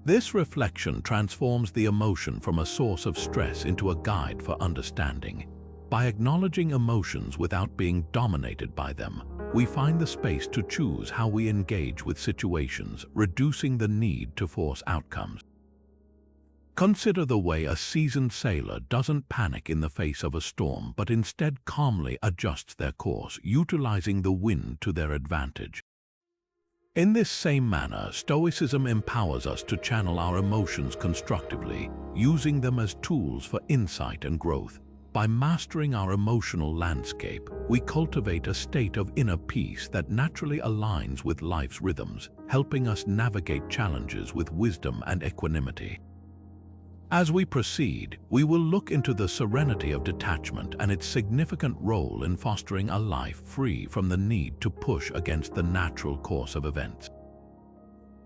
Speaker 1: This reflection transforms the emotion from a source of stress into a guide for understanding. By acknowledging emotions without being dominated by them, we find the space to choose how we engage with situations, reducing the need to force outcomes. Consider the way a seasoned sailor doesn't panic in the face of a storm, but instead calmly adjusts their course, utilizing the wind to their advantage. In this same manner, Stoicism empowers us to channel our emotions constructively, using them as tools for insight and growth. By mastering our emotional landscape, we cultivate a state of inner peace that naturally aligns with life's rhythms, helping us navigate challenges with wisdom and equanimity. As we proceed, we will look into the serenity of detachment and its significant role in fostering a life free from the need to push against the natural course of events.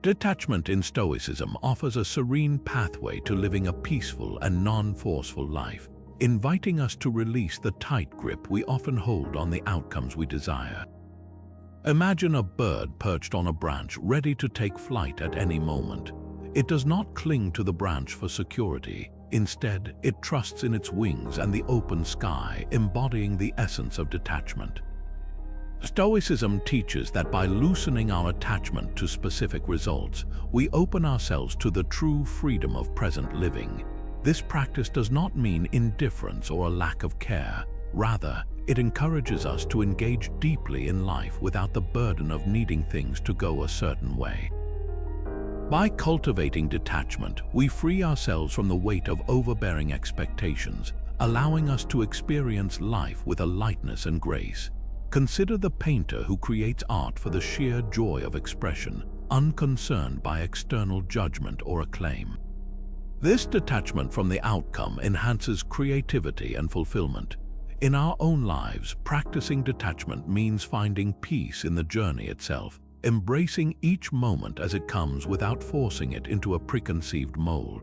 Speaker 1: Detachment in Stoicism offers a serene pathway to living a peaceful and non-forceful life, inviting us to release the tight grip we often hold on the outcomes we desire. Imagine a bird perched on a branch ready to take flight at any moment. It does not cling to the branch for security. Instead, it trusts in its wings and the open sky, embodying the essence of detachment. Stoicism teaches that by loosening our attachment to specific results, we open ourselves to the true freedom of present living. This practice does not mean indifference or a lack of care. Rather, it encourages us to engage deeply in life without the burden of needing things to go a certain way. By cultivating detachment, we free ourselves from the weight of overbearing expectations, allowing us to experience life with a lightness and grace. Consider the painter who creates art for the sheer joy of expression, unconcerned by external judgment or acclaim. This detachment from the outcome enhances creativity and fulfillment. In our own lives, practicing detachment means finding peace in the journey itself, embracing each moment as it comes without forcing it into a preconceived mold.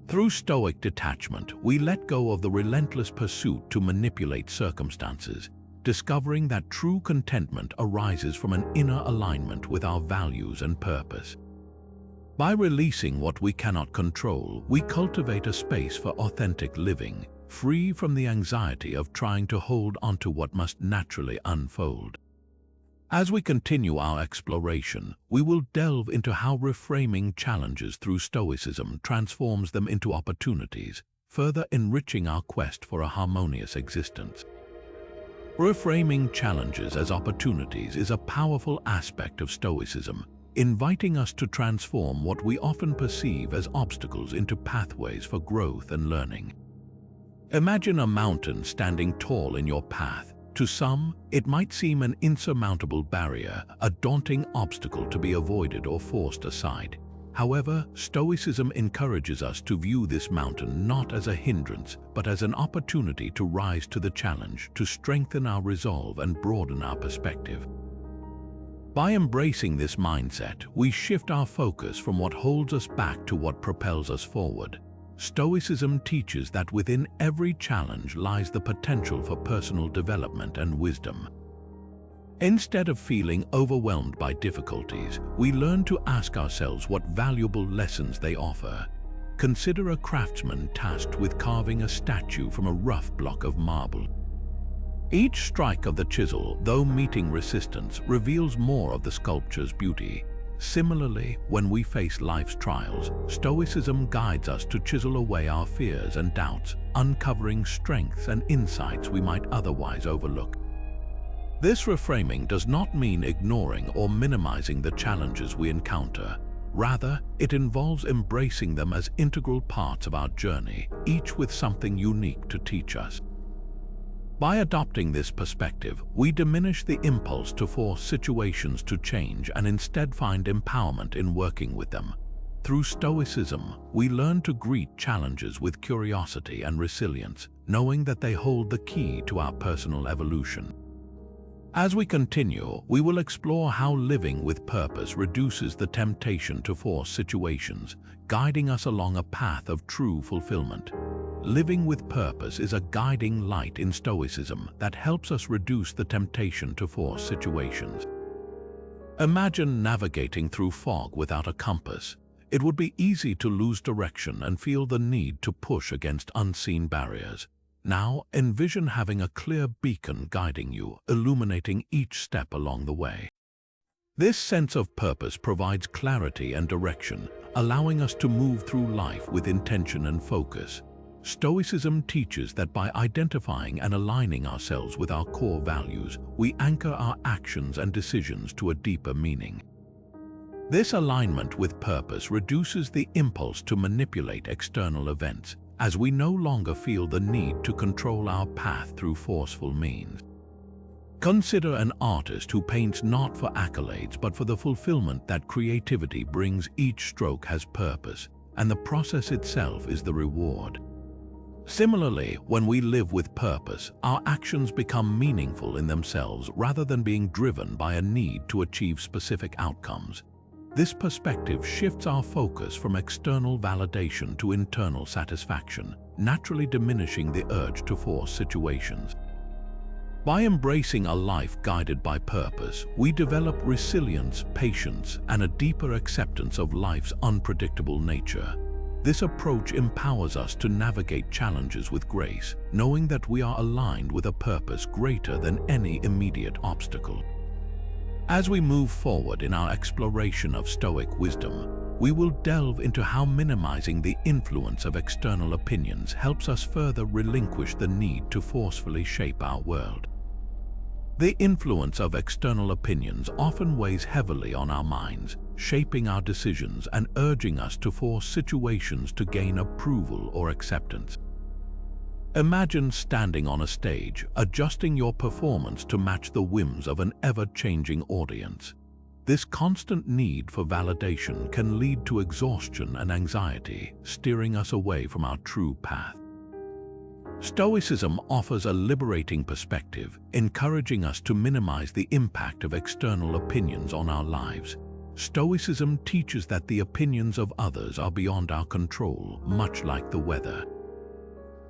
Speaker 1: Through Stoic detachment, we let go of the relentless pursuit to manipulate circumstances, discovering that true contentment arises from an inner alignment with our values and purpose. By releasing what we cannot control, we cultivate a space for authentic living, free from the anxiety of trying to hold onto what must naturally unfold. As we continue our exploration, we will delve into how reframing challenges through Stoicism transforms them into opportunities, further enriching our quest for a harmonious existence. Reframing challenges as opportunities is a powerful aspect of Stoicism, inviting us to transform what we often perceive as obstacles into pathways for growth and learning. Imagine a mountain standing tall in your path. To some, it might seem an insurmountable barrier, a daunting obstacle to be avoided or forced aside. However, Stoicism encourages us to view this mountain not as a hindrance, but as an opportunity to rise to the challenge, to strengthen our resolve and broaden our perspective. By embracing this mindset, we shift our focus from what holds us back to what propels us forward. Stoicism teaches that within every challenge lies the potential for personal development and wisdom. Instead of feeling overwhelmed by difficulties, we learn to ask ourselves what valuable lessons they offer. Consider a craftsman tasked with carving a statue from a rough block of marble. Each strike of the chisel, though meeting resistance, reveals more of the sculpture's beauty. Similarly, when we face life's trials, Stoicism guides us to chisel away our fears and doubts, uncovering strengths and insights we might otherwise overlook. This reframing does not mean ignoring or minimizing the challenges we encounter. Rather, it involves embracing them as integral parts of our journey, each with something unique to teach us. By adopting this perspective, we diminish the impulse to force situations to change and instead find empowerment in working with them. Through Stoicism, we learn to greet challenges with curiosity and resilience, knowing that they hold the key to our personal evolution. As we continue, we will explore how living with purpose reduces the temptation to force situations, guiding us along a path of true fulfillment. Living with purpose is a guiding light in Stoicism that helps us reduce the temptation to force situations. Imagine navigating through fog without a compass. It would be easy to lose direction and feel the need to push against unseen barriers. Now, envision having a clear beacon guiding you, illuminating each step along the way. This sense of purpose provides clarity and direction, allowing us to move through life with intention and focus. Stoicism teaches that by identifying and aligning ourselves with our core values, we anchor our actions and decisions to a deeper meaning. This alignment with purpose reduces the impulse to manipulate external events, as we no longer feel the need to control our path through forceful means. Consider an artist who paints not for accolades but for the fulfillment that creativity brings. Each stroke has purpose, and the process itself is the reward. Similarly, when we live with purpose, our actions become meaningful in themselves rather than being driven by a need to achieve specific outcomes. This perspective shifts our focus from external validation to internal satisfaction, naturally diminishing the urge to force situations. By embracing a life guided by purpose, we develop resilience, patience, and a deeper acceptance of life's unpredictable nature. This approach empowers us to navigate challenges with grace, knowing that we are aligned with a purpose greater than any immediate obstacle. As we move forward in our exploration of Stoic wisdom, we will delve into how minimizing the influence of external opinions helps us further relinquish the need to forcefully shape our world. The influence of external opinions often weighs heavily on our minds, shaping our decisions and urging us to force situations to gain approval or acceptance. Imagine standing on a stage, adjusting your performance to match the whims of an ever-changing audience. This constant need for validation can lead to exhaustion and anxiety, steering us away from our true path. Stoicism offers a liberating perspective, encouraging us to minimize the impact of external opinions on our lives. Stoicism teaches that the opinions of others are beyond our control, much like the weather.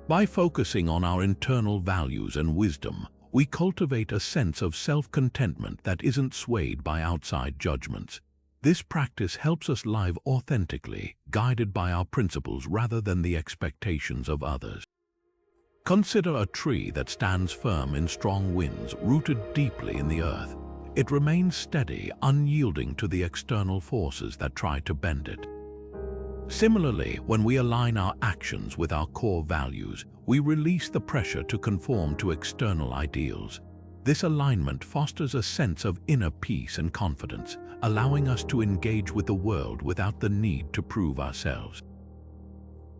Speaker 1: By focusing on our internal values and wisdom, we cultivate a sense of self-contentment that isn't swayed by outside judgments. This practice helps us live authentically, guided by our principles rather than the expectations of others. Consider a tree that stands firm in strong winds, rooted deeply in the earth. It remains steady, unyielding to the external forces that try to bend it. Similarly, when we align our actions with our core values, we release the pressure to conform to external ideals. This alignment fosters a sense of inner peace and confidence, allowing us to engage with the world without the need to prove ourselves.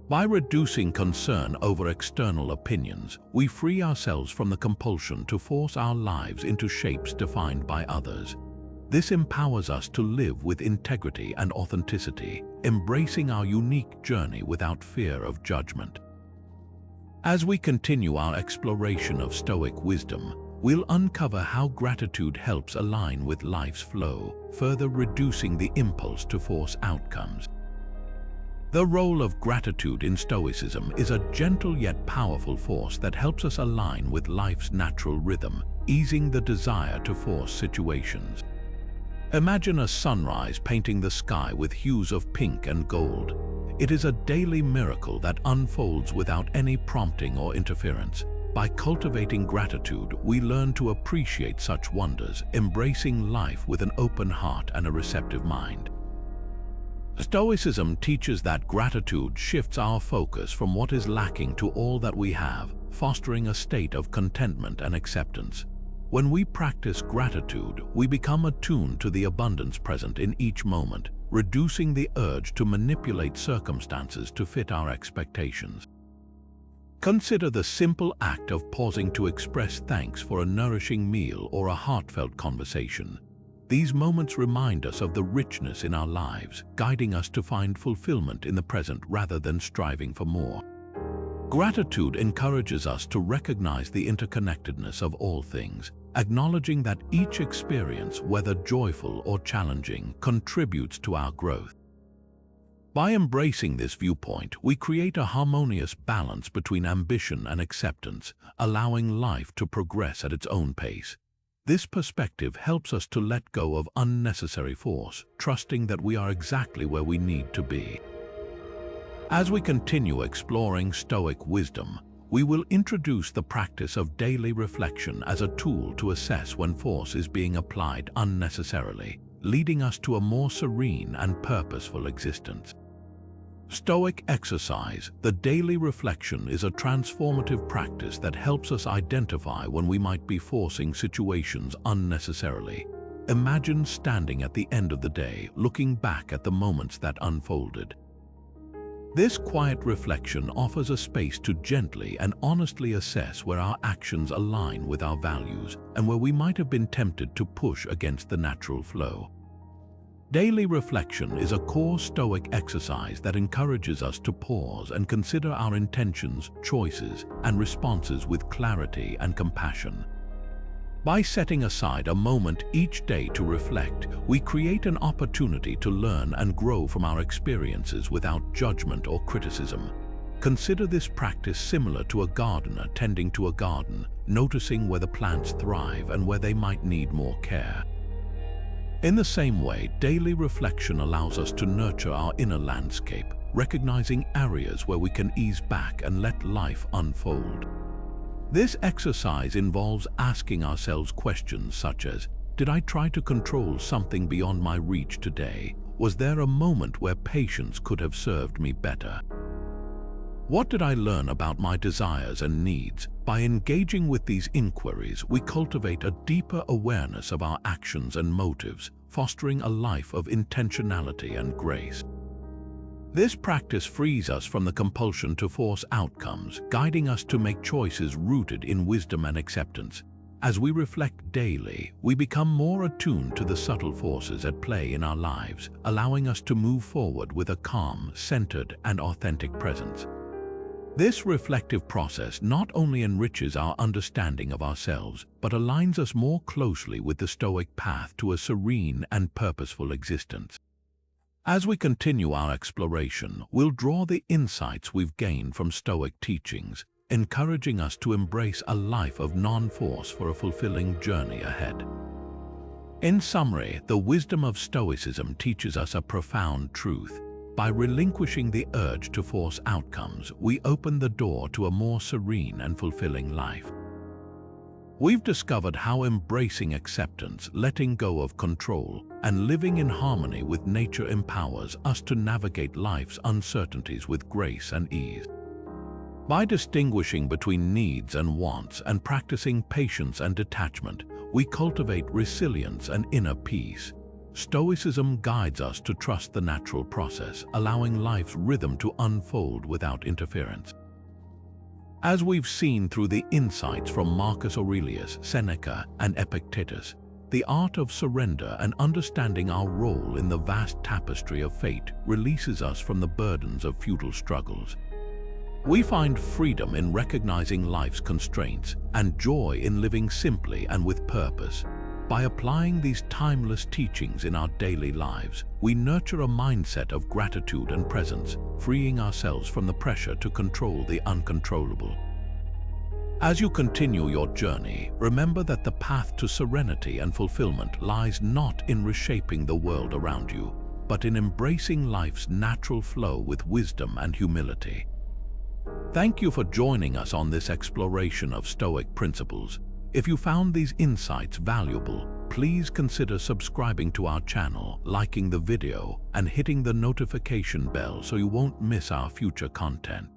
Speaker 1: By reducing concern over external opinions, we free ourselves from the compulsion to force our lives into shapes defined by others. This empowers us to live with integrity and authenticity, embracing our unique journey without fear of judgment. As we continue our exploration of Stoic wisdom, we'll uncover how gratitude helps align with life's flow, further reducing the impulse to force outcomes. The role of gratitude in Stoicism is a gentle yet powerful force that helps us align with life's natural rhythm, easing the desire to force situations. Imagine a sunrise painting the sky with hues of pink and gold. It is a daily miracle that unfolds without any prompting or interference. By cultivating gratitude, we learn to appreciate such wonders, embracing life with an open heart and a receptive mind. Stoicism teaches that gratitude shifts our focus from what is lacking to all that we have, fostering a state of contentment and acceptance. When we practice gratitude, we become attuned to the abundance present in each moment, reducing the urge to manipulate circumstances to fit our expectations. Consider the simple act of pausing to express thanks for a nourishing meal or a heartfelt conversation. These moments remind us of the richness in our lives, guiding us to find fulfillment in the present rather than striving for more. Gratitude encourages us to recognize the interconnectedness of all things, acknowledging that each experience, whether joyful or challenging, contributes to our growth. By embracing this viewpoint, we create a harmonious balance between ambition and acceptance, allowing life to progress at its own pace. This perspective helps us to let go of unnecessary force, trusting that we are exactly where we need to be. As we continue exploring Stoic wisdom, we will introduce the practice of daily reflection as a tool to assess when force is being applied unnecessarily, leading us to a more serene and purposeful existence. Stoic exercise, the daily reflection, is a transformative practice that helps us identify when we might be forcing situations unnecessarily. Imagine standing at the end of the day, looking back at the moments that unfolded. This quiet reflection offers a space to gently and honestly assess where our actions align with our values and where we might have been tempted to push against the natural flow. Daily reflection is a core Stoic exercise that encourages us to pause and consider our intentions, choices, and responses with clarity and compassion. By setting aside a moment each day to reflect, we create an opportunity to learn and grow from our experiences without judgment or criticism. Consider this practice similar to a gardener tending to a garden, noticing where the plants thrive and where they might need more care. In the same way, daily reflection allows us to nurture our inner landscape, recognizing areas where we can ease back and let life unfold. This exercise involves asking ourselves questions such as, did I try to control something beyond my reach today? Was there a moment where patience could have served me better? What did I learn about my desires and needs? By engaging with these inquiries, we cultivate a deeper awareness of our actions and motives, fostering a life of intentionality and grace. This practice frees us from the compulsion to force outcomes, guiding us to make choices rooted in wisdom and acceptance. As we reflect daily, we become more attuned to the subtle forces at play in our lives, allowing us to move forward with a calm, centered, and authentic presence. This reflective process not only enriches our understanding of ourselves, but aligns us more closely with the Stoic path to a serene and purposeful existence. As we continue our exploration, we'll draw the insights we've gained from Stoic teachings, encouraging us to embrace a life of non-force for a fulfilling journey ahead. In summary, the wisdom of Stoicism teaches us a profound truth. By relinquishing the urge to force outcomes, we open the door to a more serene and fulfilling life. We've discovered how embracing acceptance, letting go of control, and living in harmony with nature empowers us to navigate life's uncertainties with grace and ease. By distinguishing between needs and wants and practicing patience and detachment, we cultivate resilience and inner peace. Stoicism guides us to trust the natural process, allowing life's rhythm to unfold without interference. As we've seen through the insights from Marcus Aurelius, Seneca, and Epictetus, the art of surrender and understanding our role in the vast tapestry of fate releases us from the burdens of futile struggles. We find freedom in recognizing life's constraints and joy in living simply and with purpose. By applying these timeless teachings in our daily lives, we nurture a mindset of gratitude and presence, freeing ourselves from the pressure to control the uncontrollable. As you continue your journey, remember that the path to serenity and fulfillment lies not in reshaping the world around you, but in embracing life's natural flow with wisdom and humility. Thank you for joining us on this exploration of Stoic principles. If you found these insights valuable, please consider subscribing to our channel, liking the video, and hitting the notification bell so you won't miss our future content.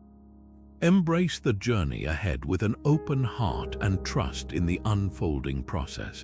Speaker 1: Embrace the journey ahead with an open heart and trust in the unfolding process.